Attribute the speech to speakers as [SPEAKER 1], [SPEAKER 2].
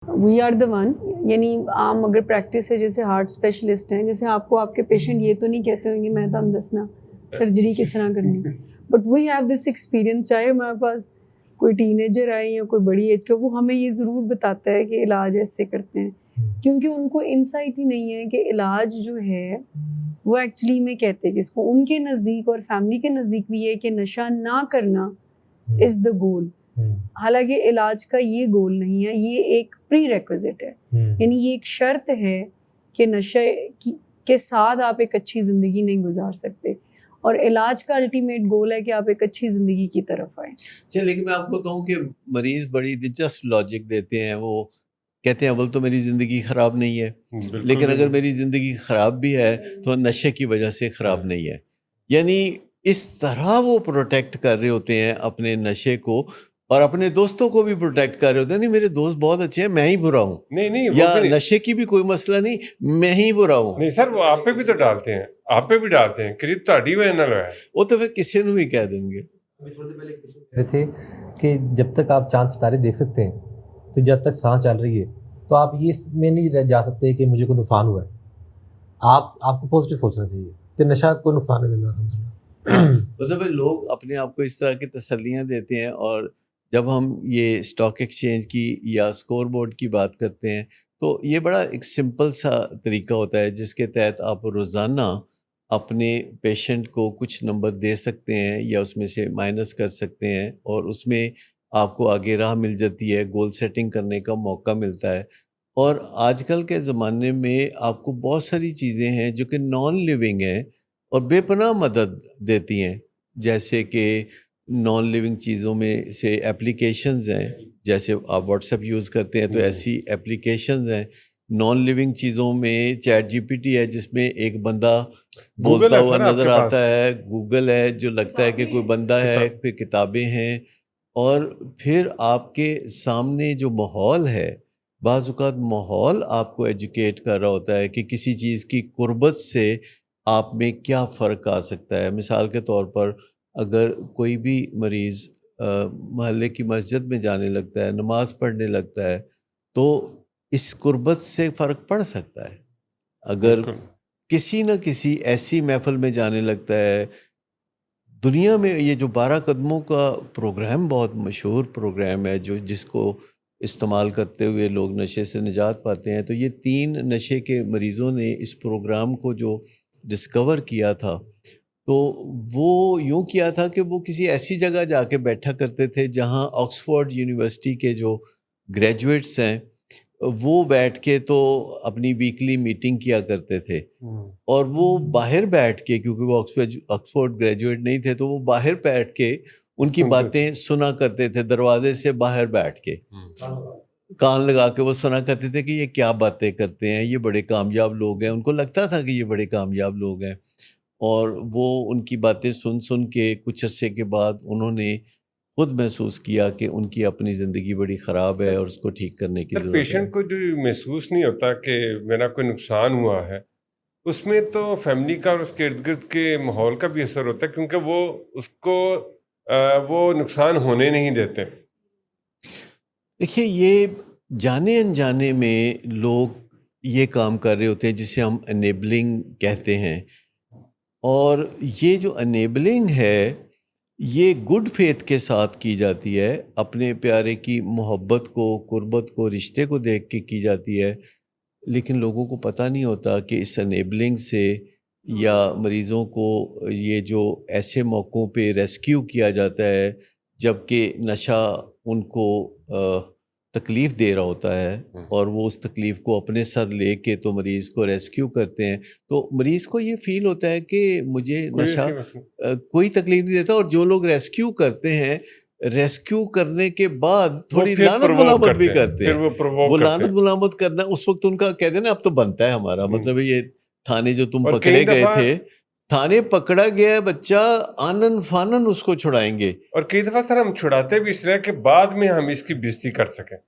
[SPEAKER 1] We are the one. یعنی عام اگر پریکٹس ہے جیسے ہارٹ اسپیشلسٹ ہیں، جیسے آپ کو آپ کے پیشنٹ یہ تو نہیں کہتے ہوں گے میں تو ہم دسنا سرجری کس طرح کرنی، but we have this experience. چاہے ہمارے پاس کوئی ٹین ایجر آئے یا کوئی بڑی ایج کا، وہ ہمیں یہ ضرور بتاتا ہے کہ علاج ایسے کرتے ہیں، کیونکہ ان کو انسائٹ ہی نہیں ہے کہ علاج جو ہے وہ ایکچولی میں کہتے ہیں کہ اس کو ان کے نزدیک اور فیملی کے نزدیک بھی ہے کہ نشہ نہ کرنا از دا گول. حالانکہ علاج کا یہ گول نہیں ہے، یہ ایک پری ریکوزٹ ہے. یعنی یہ ایک شرط ہے کہ نشے کے ساتھ آپ ایک اچھی زندگی نہیں گزار سکتے، اور علاج کا الٹیمیٹ گول ہے کہ آپ ایک اچھی زندگی کی طرف آئیں.
[SPEAKER 2] اچھا، لیکن میں آپ کو کہوں کہ مریض بڑی دلچسپ لاجک دیتے ہیں. وہ کہتے ہیں اول تو میری زندگی خراب نہیں ہے، لیکن اگر میری زندگی خراب بھی ہے تو نشے کی وجہ سے خراب نہیں ہے. یعنی اس طرح وہ پروٹیکٹ کر رہے ہوتے ہیں اپنے نشے کو، اور اپنے دوستوں کو بھی پروٹیکٹ کر رہے ہوتے ہیں. نہیں میرے دوست بہت اچھے ہیں، میں ہی برا ہوں.
[SPEAKER 3] نہیں
[SPEAKER 2] یا نشے کی بھی کوئی مسئلہ نہیں، میں ہی برا ہوں.
[SPEAKER 3] نہیں سر، وہ آپ پہ بھی تو ڈالتے ہیں، آپ پہ بھی ڈالتے ہیں کہ تہاڈی وجہ نال ہے.
[SPEAKER 2] وہ تو پھر کسی نے بھی کہہ دیں گے.
[SPEAKER 4] تھے کہ جب تک آپ چاند ستارے دیکھ سکتے ہیں تو جب تک سانس چل رہی ہے تو آپ یہ میں نہیں جا سکتے کہ مجھے کوئی نقصان ہوا ہے. آپ کو پازیٹیو سوچنا چاہیے کہ نشہ کوئی نقصان نہیں دینا.
[SPEAKER 2] مطلب لوگ اپنے آپ کو اس طرح کی تسلیاں دیتے ہیں، اور جب ہم یہ اسٹاک ایکسچینج کی یا اسکور بورڈ کی بات کرتے ہیں تو یہ بڑا ایک سمپل سا طریقہ ہوتا ہے جس کے تحت آپ روزانہ اپنے پیشنٹ کو کچھ نمبر دے سکتے ہیں یا اس میں سے مائنس کر سکتے ہیں، اور اس میں آپ کو آگے راہ مل جاتی ہے، گول سیٹنگ کرنے کا موقع ملتا ہے. اور آج کل کے زمانے میں آپ کو بہت ساری چیزیں ہیں جو کہ نان لیونگ ہیں اور بے پناہ مدد دیتی ہیں. جیسے کہ نان لیونگ چیزوں میں سے اپلیکیشنز ہیں، جیسے آپ واٹس ایپ یوز کرتے ہیں تو ایسی اپلیکیشنز ہیں. نان لیونگ چیزوں میں چیٹ جی پی ٹی ہے جس میں ایک بندہ بولتا ہوا نظر آتا ہے، گوگل ہے جو لگتا ہے کہ کوئی بندہ ہے، پھر کتابیں ہیں، اور پھر آپ کے سامنے جو ماحول ہے، بعض اوقات ماحول آپ کو ایجوکیٹ کر رہا ہوتا ہے کہ کسی چیز کی قربت سے آپ میں کیا فرق آ سکتا ہے. مثال کے طور پر اگر کوئی بھی مریض محلے کی مسجد میں جانے لگتا ہے، نماز پڑھنے لگتا ہے، تو اس قربت سے فرق پڑ سکتا ہے. اگر کسی نہ کسی ایسی محفل میں جانے لگتا ہے، دنیا میں یہ جو 12 قدموں کا پروگرام بہت مشہور پروگرام ہے جس کو استعمال کرتے ہوئے لوگ نشے سے نجات پاتے ہیں، تو یہ 3 نشے کے مریضوں نے اس پروگرام کو جو ڈسکور کیا تھا تو وہ یوں کیا تھا کہ وہ کسی ایسی جگہ جا کے بیٹھا کرتے تھے جہاں آکسفورڈ یونیورسٹی کے جو گریجویٹس ہیں وہ بیٹھ کے تو اپنی ویکلی میٹنگ کیا کرتے تھے، اور وہ باہر بیٹھ کے، کیونکہ وہ آکسفورڈ گریجویٹ نہیں تھے تو وہ باہر بیٹھ کے ان کی باتیں سنا کرتے تھے، دروازے سے باہر بیٹھ کے کان لگا کے وہ سنا کرتے تھے کہ یہ کیا باتیں کرتے ہیں، یہ بڑے کامیاب لوگ ہیں. ان کو لگتا تھا کہ یہ بڑے کامیاب لوگ ہیں، اور وہ ان کی باتیں سن کے کچھ عرصے کے بعد انہوں نے خود محسوس کیا کہ ان کی اپنی زندگی بڑی خراب ہے اور اس کو ٹھیک کرنے کی ضرورت ہے.
[SPEAKER 3] پیشنٹ کو جو محسوس نہیں ہوتا کہ میرا کوئی نقصان ہوا ہے، اس میں تو فیملی کا اور اس کے ارد گرد کے ماحول کا بھی اثر ہوتا ہے، کیونکہ وہ اس کو وہ نقصان ہونے نہیں دیتے.
[SPEAKER 2] دیکھیے، یہ جانے انجانے میں لوگ یہ کام کر رہے ہوتے ہیں جسے ہم انیبلنگ کہتے ہیں، اور یہ جو انیبلنگ ہے یہ گڈ فیتھ کے ساتھ کی جاتی ہے، اپنے پیارے کی محبت کو، قربت کو، رشتے کو دیکھ کے کی جاتی ہے. لیکن لوگوں کو پتہ نہیں ہوتا کہ اس انیبلنگ سے یا مریضوں کو یہ جو ایسے موقعوں پہ ریسکیو کیا جاتا ہے جب کہ نشہ ان کو تکلیف دے رہا ہوتا ہے، اور وہ اس تکلیف کو اپنے سر لے کے تو مریض کو ریسکیو کرتے ہیں، تو مریض کو یہ فیل ہوتا ہے کہ مجھے نشہ کوئی تکلیف نہیں دیتا. اور جو لوگ ریسکیو کرتے ہیں، ریسکیو کرنے کے بعد تھوڑی لعنت ملامت بھی کرتے ہیں. وہ لعنت ملامت کرنا اس وقت ان کا کہتے ہیں نا اب تو بنتا ہے ہمارا، مطلب یہ تھانے جو تم پکڑے گئے تھے، تھانے پکڑا گیا ہے بچہ، آنن فانن اس کو چھڑائیں گے.
[SPEAKER 3] اور کئی دفعہ سر ہم چھڑاتے بھی اس طرح کہ بعد میں ہم اس کی بےزتی کر سکیں.